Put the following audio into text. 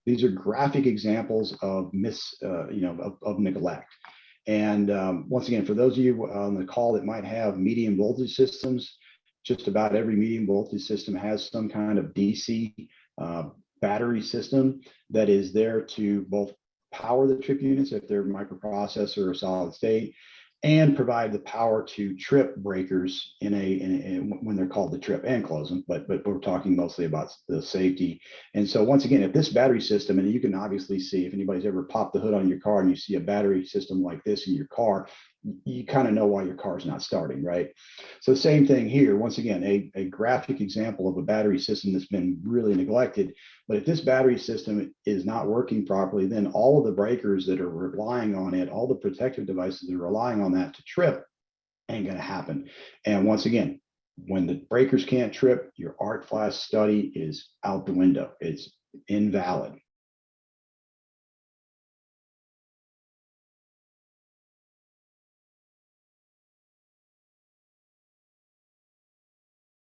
These are graphic examples of of neglect. And once again, for those of you on the call that might have medium voltage systems, just about every medium voltage system has some kind of DC battery system that is there to both power the trip units if they're microprocessor or solid state, and provide the power to trip breakers when they're called to trip and close them. But we're talking mostly about the safety. And so once again, if this battery system, and you can obviously see if anybody's ever popped the hood on your car and you see a battery system like this in your car, you kind of know why your car's not starting, right? So same thing here. Once again, a graphic example of a battery system that's been really neglected. But if this battery system is not working properly, then all of the breakers that are relying on it, all the protective devices that are relying on that to trip, ain't going to happen. And once again, when the breakers can't trip, your art class study is out the window. It's invalid.